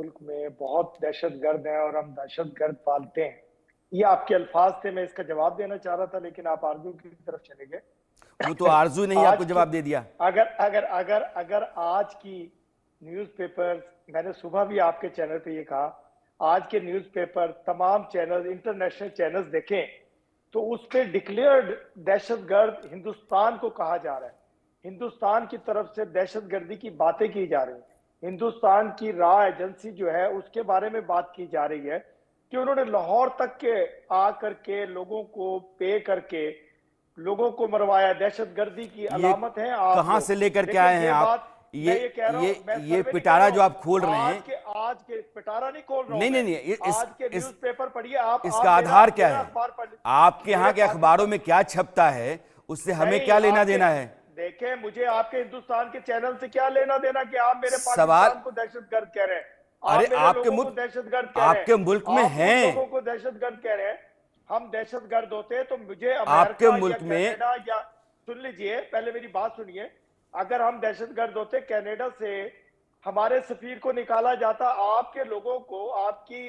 मुल्क में बहुत दहशतगर्द हैं और हम दहशतगर्द पालते हैं। ये आपके अल्फाज थे, मैं इसका जवाब देना चाह रहा था लेकिन आप आरजू की तरफ चले गए। वो तो आरजू ने ही आपको आज की जवाब दे दिया। अगर अगर अगर अगर आज की न्यूज़पेपर्स, मैंने सुबह भी आपके चैनल पे ये कहा, आज के न्यूज़पेपर तमाम चैनल, इंटरनेशनल चैनल्स देखें तो उस पे डिक्लेयर्ड दहशतगर्द हिंदुस्तान को कहा जा रहा है। हिंदुस्तान की तरफ से दहशतगर्दी की बातें की जा रही हैं। हिंदुस्तान की रॉ एजेंसी जो है उसके बारे में बात की जा रही है कि उन्होंने लाहौर तक के आ करके लोगों को पे करके लोगों को मरवाया। दहशतगर्दी की ये अलामत है आप कहां लोग। से लेकर के लेकिन आए हैं ये आप? बात मैं ये कह रहा हूं, मैं ये सर्वे नहीं कर पिटारा रहा जो आप हूं। खोल रहे हैं, आज के पिटारा नहीं खोल रहा हूं नहीं नहीं मैं। नहीं, आज के इस न्यूज़पेपर पढ़िए आप इसका मेरा आधार क्या मेरा है? अखबार पढ़, आपके यहाँ मेरे के अखबारों में क्या छपता है उससे हमें नहीं, क्या लेना आपके देना है? देखें, मुझे आपके हिंदुस्तान के चैनल से क्या लेना देना कि आप मेरे सवाल, पाकिस्तान को दहशतगर्द कह रहे हैं, अरे आप मेरे आपके लोगों को मुल्क, दहशतगर्द कह रहे हैं, आपके मुल्क में आप उन लोगों हैं, को दहशतगर्द कह रहे हैं। हम दहशतगर्द होते तो मुझे आपके अमेरिका या मुल्क में, कनाडा या, सुन लीजिए पहले मेरी बात सुनिए, अगर हम दहशतगर्द होते कनाडा से हमारे सफीर को निकाला जाता, आपके लोगों को, आपकी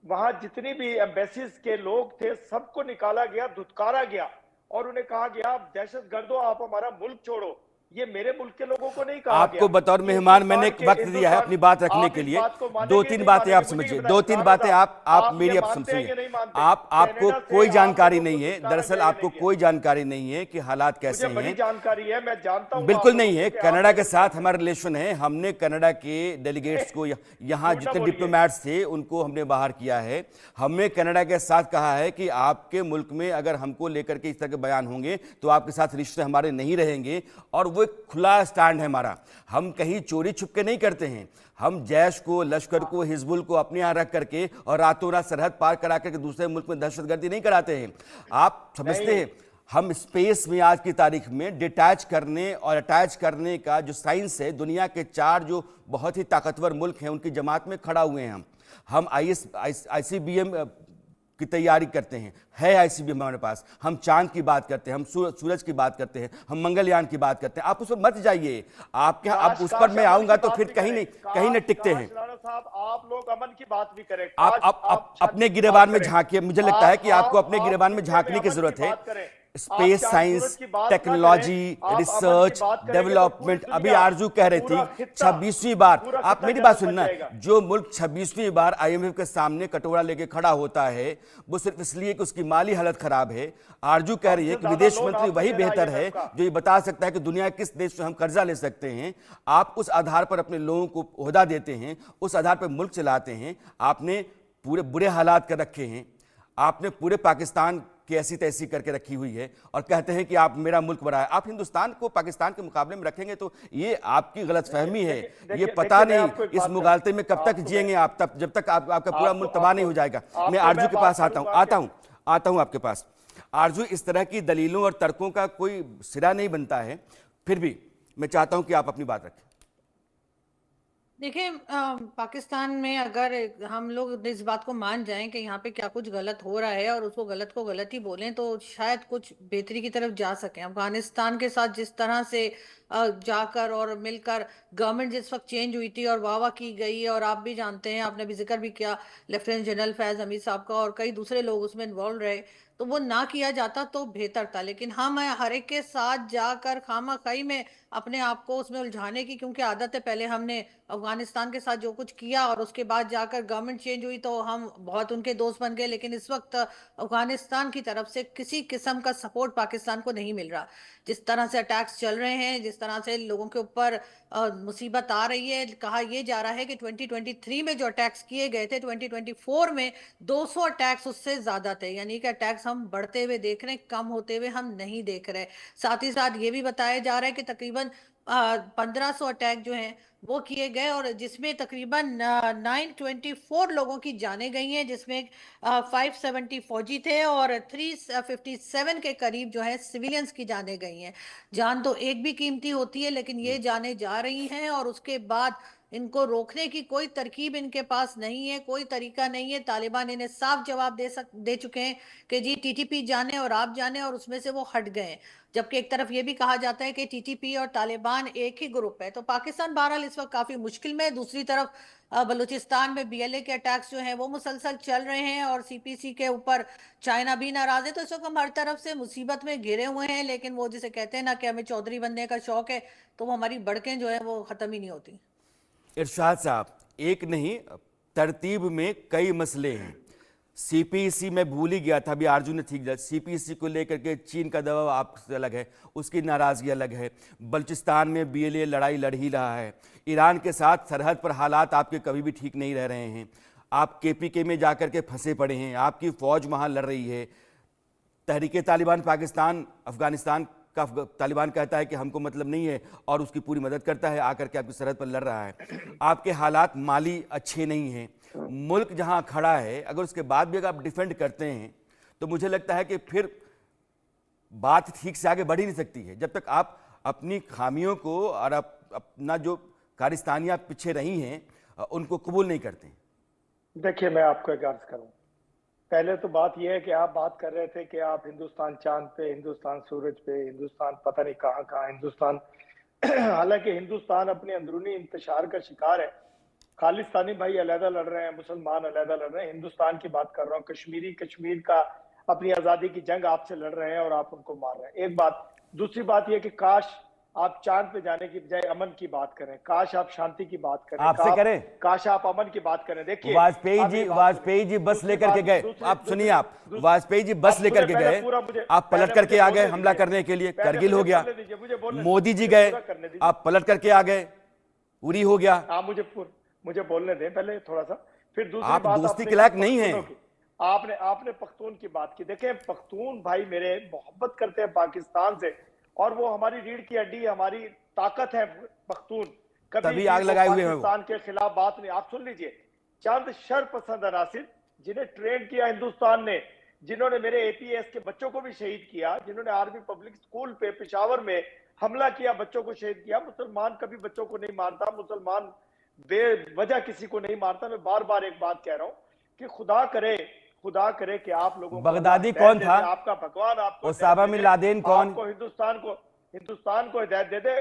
वहां जितनी भी एम्बेसीज के लोग थे सबको निकाला गया, धुतकारा गया और उन्हें कहा गया आप दहशतगर्द हो, आप हमारा मुल्क छोड़ो। ये मेरे मुल्क के लोगों को नहीं कहा आपको गया। बतौर ये मेहमान मैंने हिंदुस्तान एक के, वक्त दिया है अपनी बात रखने आप के इस लिए। बात को दो मानेंगे तीन नहीं बातें आप मानेंगे, मुझे समझिए, ये दो बताएं तीन राणा बातें साहब, आप ये मेरी अब मानते हैं सुनिए। या नहीं मानते? आपको कनाडा से कोई आप जानकारी लोगों को नहीं है, धुतकारा दरअसल गया या आपको नहीं गया? कोई जानकारी नहीं है कि हालात कैसे मुझे बड़ी हैं। जानकारी है, मैं जानता हूं बिल्कुल आप नहीं लोगों है, को कि आप कनाडा के साथ दहशतगर्द हैं। हमारा रिलेशन है। हमने कनाडा के डेलीगेट्स को यहाँ झूठ ना जितने बोलिए। डिप्लोमेट्स थे उनको हमने बाहर किया है। हमने कनाडा के साथ कहा है कि आपके मुल्क में अगर हमको लेकर के इस तरह के बयान होंगे तो आपके साथ रिश्ते हमारे नहीं रहेंगे, और वो एक खुला स्टैंड है हमारा। हम कहीं चोरी छुपके नहीं करते हैं। हम जैश को, लश्कर को, हिजबुल को अपने यहाँ रख करके और रातों रात सरहद पार करा करके दूसरे मुल्क में दहशतगर्दी नहीं कराते हैं। आप समझते हैं हम स्पेस में आज की तारीख में डिटैच करने और अटैच करने का जो साइंस है, दुनिया के 4 जो बहुत ही ताकतवर मुल्क हैं उनकी जमात में खड़ा हुए हैं। हम आईसीबीएम की तैयारी करते हैं, है आईसीबीएम हमारे पास। हम चांद की बात करते हैं, हम सूरज की बात करते हैं, हम मंगलयान की बात करते हैं। आप उस पर मत जाइए, आपके यहाँ अब उस पर मैं आऊंगा तो फिर कहीं नहीं टिकते हैं। साहब आप लोग अमन की बात भी करें। आप अपने गिरेबान में झांकिए। मुझे लगता है कि आपको अपने गिरेबान में झांकने की जरूरत है। Space science, technology, research, development. अभी आरजू कह रही थी 26वीं बार, आप मेरी बात सुनना, जो मुल्क 26वीं बार आईएमएफ के सामने कटोरा लेके खड़ा होता है वो सिर्फ इसलिए कि उसकी माली हालत खराब है। आरजू कह रही है कि विदेश मंत्री वही बेहतर है जो ये बता सकता है कि दुनिया के किस देश से हम कर्जा ले सकते हैं। आप उस आधार पर अपने लोगों को ओहदा देते हैं, उस आधार पर मुल्क चलाते हैं। आपने पूरे बुरे हालात कर रखे हैं, आपने पूरे पाकिस्तान की ऐसी तैसी करके रखी हुई है और कहते हैं कि आप मेरा मुल्क बड़ा है। आप हिंदुस्तान को पाकिस्तान के मुकाबले में रखेंगे तो ये आपकी गलतफहमी है। ये पता नहीं इस मुगालते में कब तक जिएंगे आप, तब जब तक आपका पूरा मुल्क तबाह नहीं हो जाएगा। मैं आरजू के पास आता हूं आपके पास। आरजू, इस तरह की दलीलों और तर्कों का कोई सिरा नहीं बनता है, फिर भी मैं चाहता हूं कि आप अपनी बात रखें। देखिए, पाकिस्तान में अगर हम लोग इस बात को मान जाएं कि यहाँ पे क्या कुछ गलत हो रहा है और उसको गलत को गलत ही बोलें तो शायद कुछ बेहतरी की तरफ जा सकें। अफगानिस्तान के साथ जिस तरह से जाकर और मिलकर गवर्नमेंट जिस वक्त चेंज हुई थी और वाह वाह की गई, और आप भी जानते हैं, आपने भी जिक्र भी किया लेफ्टिनेंट जनरल फैज हमीद साहब का, और कई दूसरे लोग उसमें इन्वॉल्व रहे, तो वो ना किया जाता तो बेहतर था। लेकिन हम हर एक के साथ जाकर खामा खाई में अपने आप को उसमें उलझाने की क्योंकि आदत है, पहले हमने अफगानिस्तान के साथ जो कुछ किया और उसके बाद जाकर गवर्नमेंट चेंज हुई तो हम बहुत उनके दोस्त बन गए, लेकिन इस वक्त अफगानिस्तान की तरफ से किसी किस्म का सपोर्ट पाकिस्तान को नहीं मिल रहा। जिस तरह से अटैक्स चल रहे हैं, जिस तरह से लोगों के ऊपर मुसीबत आ रही है, कहा यह जा रहा है कि 2023 में जो अटैक्स किए गए थे 2024 में 200 अटैक्स उससे ज्यादा थे। यानी कि अटैक्स हम बढ़ते हुए देख रहे हैं, कम होते हुए हम नहीं देख रहे। साथ ही साथ ये भी बताया जा रहा है कि तकरीबन 1500 अटैक जो हैं वो किए गए और जिसमें तकरीबन 924 लोगों की जानें गई हैं, जिसमें 570 फौजी थे और 357 के करीब जो है सिविलियंस की जानें गई हैं। जान तो एक भी कीमती होती है, लेकिन ये जानें जा रही हैं और उसके बाद इनको रोकने की कोई तरकीब इनके पास नहीं है, कोई तरीका नहीं है। तालिबान इन्हें साफ जवाब दे चुके हैं कि जी टीटीपी जाने और आप जाने, और उसमें से वो हट गए हैं। जबकि एक तरफ ये भी कहा जाता है कि टीटीपी और तालिबान एक ही ग्रुप है। तो पाकिस्तान बहरहाल इस वक्त काफी मुश्किल में है। दूसरी तरफ बलूचिस्तान में बीएलए के अटैक्स जो हैं वो मुसलसल चल रहे हैं, और सीपीसी के ऊपर चाइना भी नाराज है। तो इस वक्त हम हर तरफ से मुसीबत में घिरे हुए हैं, लेकिन वो जिसे कहते हैं ना कि हमें चौधरी बनने का शौक है, तो वो हमारी भड़कें जो है वो खत्म ही नहीं होती। इरशाद साहब, एक नहीं, तरतीब में कई मसले हैं। सीपीसी में भूल ही गया था, अभी आरजू ने ठीक किया। सीपीसी को लेकर के चीन का दबाव आपसे अलग है, उसकी नाराजगी अलग है। बलूचिस्तान में बीएलए लड़ाई लड़ ही रहा है। ईरान के साथ सरहद पर हालात आपके कभी भी ठीक नहीं रह रहे हैं। आप केपीके में जाकर के फंसे पड़े हैं, आपकी फौज वहां लड़ रही है। तहरीके तालिबान पाकिस्तान, अफगानिस्तान का तालिबान कहता है कि हमको मतलब नहीं है, और उसकी पूरी मदद करता है, आकर के आपकी सरहद पर लड़ रहा है। आपके हालात माली अच्छे नहीं हैं। मुल्क जहां खड़ा है, अगर उसके बाद भी अगर आप डिफेंड करते हैं तो मुझे लगता है कि फिर बात ठीक से आगे बढ़ ही नहीं सकती है, जब तक आप अपनी खामियों को और अपना जो कारिस्तानियां पीछे रही हैं उनको कबूल नहीं करते। देखिए, मैं आपको एक अर्ज करूं। पहले तो बात यह है कि आप बात कर रहे थे कि आप हिंदुस्तान चांद पे, हिंदुस्तान सूरज पे, हिंदुस्तान पता नहीं कहाँ कहाँ हिंदुस्तान हालांकि हिंदुस्तान अपने अंदरूनी इंतशार का शिकार है। खालिस्तानी भाई अलहदा लड़ रहे हैं, मुसलमान अलहदा लड़ रहे हैं। हिंदुस्तान की बात कर रहा हूँ। कश्मीरी कश्मीर का अपनी आजादी की जंग आपसे लड़ रहे हैं और आप उनको मार रहे हैं। एक बात। दूसरी बात यह कि काश आप चांद पे जाने की बजाय अमन की बात करें, काश आप शांति की बात करें, आपसे करें, काश आप अमन की बात करें। देखिए, वाजपेयी जी बस लेकर के गए, आप सुनिए, आप वाजपेयी जी बस लेकर के गए, आप पलट करके आ गए हमला करने के लिए, करगिल हो गया। मोदी जी गए, आप पलट करके आ गए, उरी हो गया। आप मुझे बोलने दें पहले थोड़ा सा, फिर दूसरी आप बात। दोस्ती के लायक नहीं है। आपने पख्तून की बात की। देखें, पख्तून भाई मेरे मोहब्बत करते हैं पाकिस्तान से, और वो हमारी रीढ़ की हड्डी, हमारी ताकत है पख्तून। तभी आग लगाए हुए हैं पाकिस्तान के खिलाफ बात नहीं। आप सुन लीजिए, चंद शरपसंद अनासिर जिन्हें ट्रेन किया हिंदुस्तान ने, जिन्होंने मेरे एपीएस के बच्चों को भी शहीद किया, जिन्होंने आर्मी पब्लिक स्कूल पे पेशावर में हमला किया, बच्चों को शहीद किया। मुसलमान कभी बच्चों को नहीं मारता, मुसलमान बेवजह किसी को नहीं मारता। मैं बार बार एक बात कह रहा हूं कि खुदा करे कि आप लोगों को, बगदादी कौन था, आपका भगवान आपको, ओसामा बिन लादेन कौन, आपको हिंदुस्तान को हिदायत दे दे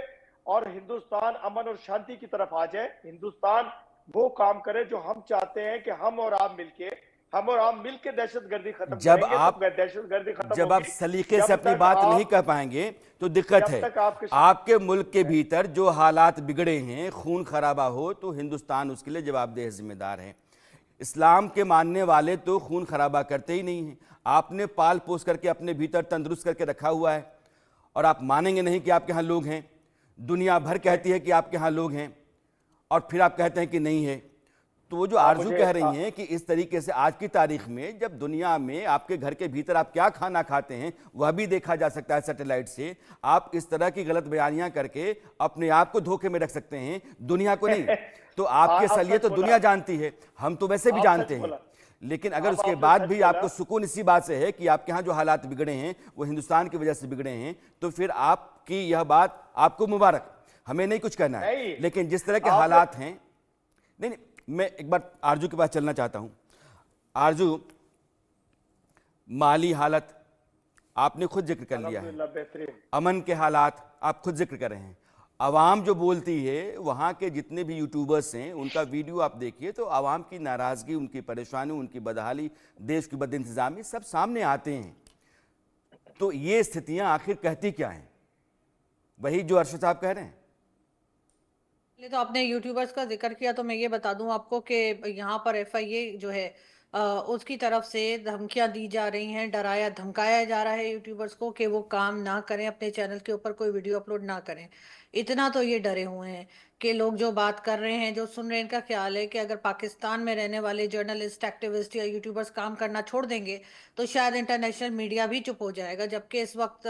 और हिंदुस्तान अमन और शांति की तरफ आ जाए। हिंदुस्तान वो काम करे जो हम चाहते हैं कि हम और आप मिलके दहशतगर्दी खत्म जब करेंगे। आप दहशतगर्दी खत्म जब आप सलीके से अपनी बात नहीं कर पाएंगे तो दिक्कत है। आपके मुल्क के भीतर जो हालात बिगड़े हैं, खून खराबा हो, तो हिंदुस्तान उसके लिए जवाबदेह जिम्मेदार है। इस्लाम के मानने वाले तो खून खराबा करते ही नहीं हैं। आपने पाल पोस करके अपने भीतर तंदुरुस्त करके रखा हुआ है, और आप मानेंगे नहीं कि आपके यहाँ लोग हैं। दुनिया भर कहती है कि आपके यहाँ लोग हैं, और फिर आप कहते हैं कि नहीं है। तो वो जो आरजू कह रही हैं कि इस तरीके से आज की तारीख में, जब दुनिया में आपके घर के भीतर आप क्या खाना खाते हैं वह भी देखा जा सकता है सैटेलाइट से, आप इस तरह की गलत बयानियां करके अपने आप को धोखे में रख सकते हैं, दुनिया को नहीं। तो आपके सलिए तो दुनिया जानती है, हम तो वैसे भी जानते हैं। लेकिन अगर उसके बाद भी आपको सुकून इसी बात से है कि आपके यहाँ जो हालात बिगड़े हैं वो हिंदुस्तान की वजह से बिगड़े हैं, तो फिर आपकी यह बात आपको मुबारक, हमें नहीं कुछ करना है। लेकिन जिस तरह के हालात हैं, नहीं, मैं एक बार आरजू के पास चलना चाहता हूं। आरजू, माली हालत आपने खुद जिक्र कर लिया है, अमन के हालात आप खुद जिक्र कर रहे हैं। आवाम जो बोलती है, वहाँ के जितने भी यूट्यूबर्स हैं उनका वीडियो आप देखिए तो आवाम की नाराज़गी, उनकी परेशानी, उनकी बदहाली, देश की बदइंतज़ामी सब सामने आते हैं। तो ये स्थितियाँ आखिर कहती क्या हैं? वही जो अरशद साहब कह रहे हैं। तो आपने यूट्यूबर्स का जिक्र किया, तो मैं ये बता दूं आपको कि यहाँ पर एफआईए जो है उसकी तरफ से धमकियां दी जा रही हैं, डराया धमकाया जा रहा है यूट्यूबर्स को कि वो काम ना करें, अपने चैनल के ऊपर कोई वीडियो अपलोड ना करें। इतना तो ये डरे हुए हैं कि लोग जो बात कर रहे हैं, जो सुन रहे हैं, इनका ख्याल है कि अगर पाकिस्तान में रहने वाले जर्नलिस्ट, एक्टिविस्ट या यूट्यूबर्स काम करना छोड़ देंगे तो शायद इंटरनेशनल मीडिया भी चुप हो जाएगा। जबकि इस वक्त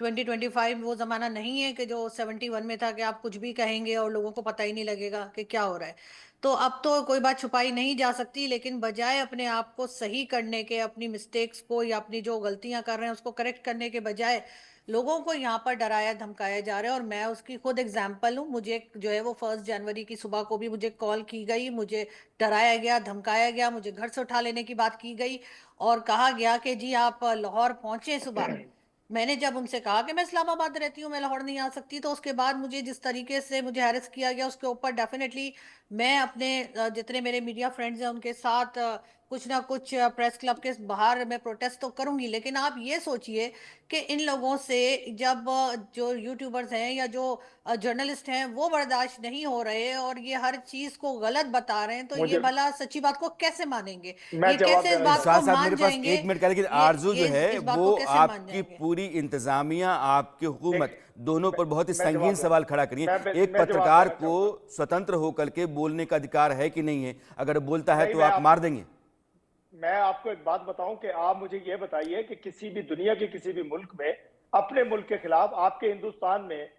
2025 वो ज़माना नहीं है कि जो 71 में था कि आप कुछ भी कहेंगे और लोगों को पता ही नहीं लगेगा कि क्या हो रहा है। तो अब तो कोई बात छुपाई नहीं जा सकती, लेकिन बजाय अपने आप को सही करने के, अपनी मिस्टेक्स को या अपनी जो गलतियां कर रहे हैं उसको करेक्ट करने के बजाय लोगों को यहाँ पर डराया धमकाया जा रहा है। और मैं उसकी खुद एग्जाम्पल हूँ। मुझे जो है वो 1 जनवरी की सुबह को भी मुझे कॉल की गई, मुझे डराया गया, धमकाया गया, मुझे घर से उठा लेने की बात की गई और कहा गया कि जी आप लाहौर पहुंचे सुबह। मैंने जब उनसे कहा कि मैं इस्लामाबाद रहती हूँ, मैं लाहौर नहीं आ सकती, तो उसके बाद मुझे जिस तरीके से मुझे हैरेस किया गया उसके ऊपर डेफिनेटली मैं अपने जितने मेरे मीडिया फ्रेंड्स हैं उनके साथ कुछ ना कुछ प्रेस क्लब के बाहर मैं प्रोटेस्ट तो करूंगी। लेकिन आप ये सोचिए कि इन लोगों से जब जो यूट्यूबर्स हैं या जो जर्नलिस्ट हैं वो बर्दाश्त नहीं हो रहे और ये हर चीज को गलत बता रहे हैं, तो ये मुझे भला सच्ची बात को कैसे मानेंगे? मैं ये जवाब कैसे इस देना बात शाह को साहब मान मेरे पास जाएंगे? 1 मिनट का, लेकिन ये आरजू जो है इस बात वो को कैसे मान आपकी जाएंगे? पूरी इंतजामिया, आपकी हुकूमत दोनों पर बहुत ही मैं संगीन जवाब सवाल खड़ा करिए। एक मैं जवाब पत्रकार देना को चाहूंगा। स्वतंत्र होकर के बोलने का अधिकार है कि नहीं है? अगर बोलता है नहीं, तो मैं आप मार देंगे? मैं आपको एक बात बताऊं कि आप मुझे ये बताइए कि किसी भी दुनिया के किसी भी मुल्क में अपने मुल्क के खिलाफ, आपके हिंदुस्तान में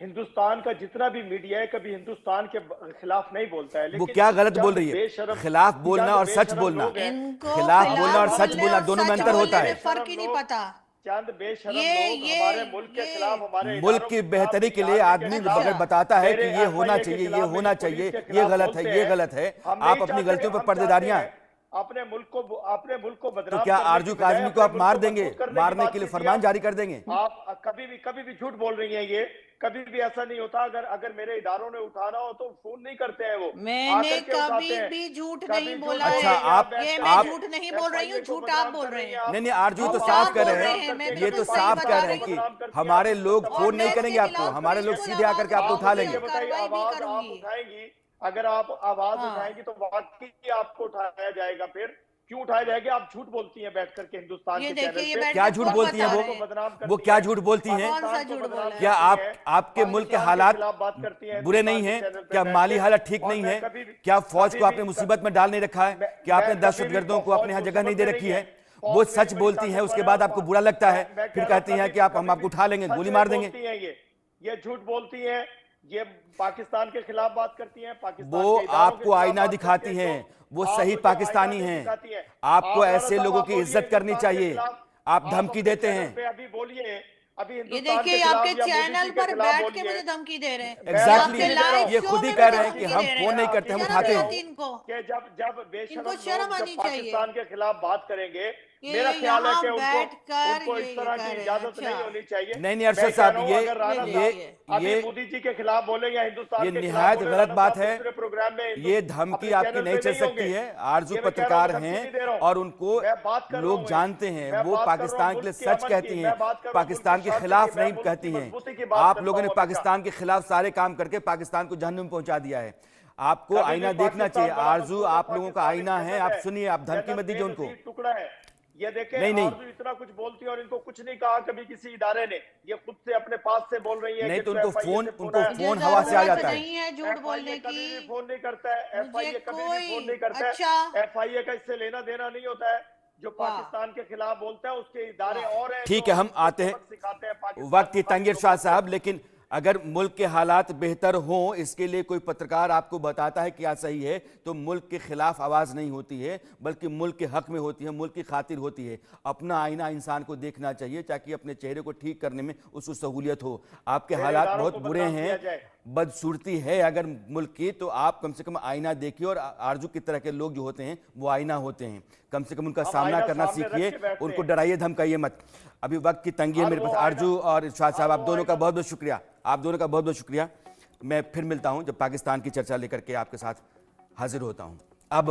हिंदुस्तान का जितना भी मीडिया है कभी हिंदुस्तान के खिलाफ नहीं बोलता है। वो लेकिन क्या गलत जब बोल रही है? बेशरम खिलाफ बोलना चंद और सच बेशरम बोलना, लोग हैं, इनको खिलाफ खिलाफ बोलना और सच बोलने बोलना और दोनों में सच अंतर होता बोलने है। में फर्क ही नहीं पता। चंद बेशरम ये लोग ये हमारे मुल्क के ये खिलाफ, हमारे मुल्क इदारों की के खिलाफ, बेहतरी के लिए आर्मी आदमी के खिलाफ, अगर बताता है कि मेरे ये होना FIA के चाहिए, ये खिलाफ, होना मेरी चाहिए, पुलिस के ये खिलाफ गलत है, बोलते ये हैं। गलत है, हम आप नहीं अपनी चाहते, गलतियों पर हम पर्देदारियां, चाहते हैं अपने मुल्क को तो बदनाम क्या करने आरजू की बजाय काजमी को अपने आप मुल्क मार को देंगे? मजबूत करने की मारने बात के लिए कीजिए। फरमान जारी कर देंगे? आप कभी भी झूठ बोल रही हैं। ये कभी भी ऐसा नहीं होता। अगर मेरे इदारों ने उठाना हो तो फोन नहीं करते हैं, वो मैंने आकर के उठाते कभी हैं। भी झूठ कभी नहीं झूठ बोला अच्छा, है। बोलेंगे, आप ये बैठ मैं आप झूठ करके नहीं बोल रही हूँ, FIA को झूठ आप बदनाम बोल कर रहे रही हैं हैं। आप। नहीं नहीं, आरजू तो झूठ साफ आप कह बोल रहे रहे हैं, हैं, मैं ये तो तो सही साफ बता कह रही रहे हैं हूँ। कि हमारे लोग और फोन मैं नहीं करेंगे इसके आपको, खिलाफ हमारे लोग बिल्कुल सीधे आकर के आवाज आपको उठा उठाऊंगी लेंगे। और कार्रवाई भी आवाज आप करूंगी। उठाएंगी, अगर आप आवाज हाँ। उठाएंगी तो वाकई आपको उठाया जाएगा। फिर क्यों उठाया जाएगा? आप झूठ बोलती हैं बैठ करके हिंदुस्तान ये के देखिए, चैनल ये पे। बैठ क्या के झूठ खुद बोलती हैं बता वो? रहे हैं। बदनाम वो करती क्या हैं, झूठ बोलती हैं? कौन सा पाकिस्तान को झूठ बदनाम बोला है? क्या करती हैं, आपके मुल्क के पाकिस्तान हालात खिलाफ बात करती हैं बुरे हिंदुस्तान नहीं के हैं? चैनल पे क्या बैठ माली के। हालत ठीक और नहीं मैं है? कभी भी क्या फौज कभी को आपने भी मुसीबत में डाल नहीं रखा है? क्या आपने मैं दहशतगर्दों को अपने यहाँ जगह नहीं दे रखी है? वो फौज सच मेरी बोलती हैं, उसके ताकतवर बाद है। आपको बुरा लगता है, मैं फिर कह रहा हूं, कहती हैं कि हम आपको उठा लेंगे, सच गोली में मार देंगे। बोलती हैं ये झूठ बोलती हैं, ये पाकिस्तान के खिलाफ बात करती हैं, पाकिस्तान वो के इदारों के आपको खिलाफ आईना बात दिखाती करती हैं, वो आप सही मुझे पाकिस्तानी आईना नहीं हैं। दिखाती हैं। आपको आप ऐसे राणा लोगों साहब की बोलिए इज्जत करनी हिंदुस्तान के चाहिए। खिलाफ, आप धमकी अपने देते चैनल हैं। पे अभी बोलिए, अभी ये हिंदुस्तान देखिए, के आपके खिलाफ या मोदी चैनल जी के पर खिलाफ बैठ के बोलिए। मुझे धमकी दे रहे हैं। एग्जैक्टली, आपके लाइव ये शो खुद ही में कह मुझे रहे हैं धमकी कि दे हम रहे हैं। फोन नहीं करते, हम शर्म उठाते नहीं हैं। आती इनको? कि जब बेशरम इनको शर्म लोग आनी जब पाकिस्तान चाहिए। के खिलाफ बात करेंगे, ये मेरा ख्याल है यहाँ कि बैठकर उनको ये इस तरह कह की रहे हैं। इजाजत नहीं अच्छा। होनी चाहिए। नहीं नहीं, मैं अरशद कह साहब, रहा हूं, अगर राणा ये साहब अभी ये मोदी जी के खिलाफ बोले या हिंदुस्तान ये के खिलाफ निहायत बोले, गलत राणा बात साहब है। दूसरे प्रोग्राम में ये धमकी अपने आपकी चैनल नहीं पे चल सकती होंगे। है। आरजू ये मैं कह रहा हूं, पत्रकार धमकी हैं नहीं दे रहा हूं। और उनको मैं बात कर रहा लोग हूं, जानते हैं, मैं वो बात कर रहा हूं पाकिस्तान के लिए मुल्क की सच अमन कहती की, हैं, मैं बात कर रहा हूं पाकिस्तान मुल्क की के शांति खिलाफ की, मैं नहीं मुल्क कहती की हैं। मजबूती की बात आप करता लोगों ने हूं हमेशा। पाकिस्तान के खिलाफ सारे काम करके पाकिस्तान को जहन्नुम में पहुंचा दिया है। आपको कभी आईना भी देखना चाहिए। पाकिस्तान बड़ा आरजू मजबूत है, आप लोगों का पाकिस्तान आईना एक है, जन्नत आप है, सुनिए, आप धमकी जन्नत मत दीजिए उनको। बेनजीर टुकड़ा है। ये देखें, नहीं नहीं आरजू इतना कुछ बोलती है और इनको कुछ नहीं कहा कभी किसी इदारे ने। ये खुद से अपने पास से बोल रही है नहीं कि तो उनको FIA फोन से उनको आया। फोन मुझे हवा से आ जरूरत जाता है। नहीं है झूठ बोलने FIA कभी भी की। फोन नहीं करता है, मुझे FIA कभी भी फोन कोई नहीं करता अच्छा है। FIA का इससे लेना देना नहीं होता है। जो वाह। पाकिस्तान के खिलाफ बोलता है उसके इदारे और हैं ठीक जो है, हम उसको आते हैं सबक सिखाते हैं पाकिस्तान वक्त की के तंगीर लोगों शाह को। साहब, लेकिन अगर मुल्क के हालात बेहतर हों, इसके लिए कोई पत्रकार आपको बताता है क्या सही है, तो मुल्क के खिलाफ आवाज़ नहीं होती है, बल्कि मुल्क के हक में होती है, मुल्क की खातिर होती है। अपना आईना इंसान को देखना चाहिए ताकि अपने चेहरे को ठीक करने में उसको सहूलियत हो। आपके मेरे हालात इदारों बहुत को बुरे बदनाम हैं, किया जाए। बदसूरती है अगर मुल्क की, तो आप कम से कम आईना देखिए। और आरजू की तरह के लोग जो होते हैं वो आईना होते हैं, कम से कम उनका हम सामना आईना करना सामने रख सीखिए, के बैठते उनको हैं। डराइए धमकाइए मत। अभी वक्त की तंगी है और मेरे वो पास। आईना- आरजू और इरशाद साहब, आप वो दोनों का आईना- बहुत बहुत शुक्रिया, आप दोनों का बहुत बहुत शुक्रिया। मैं फिर मिलता हूं जब पाकिस्तान की चर्चा लेकर के आपके साथ हाजिर होता हूं। अब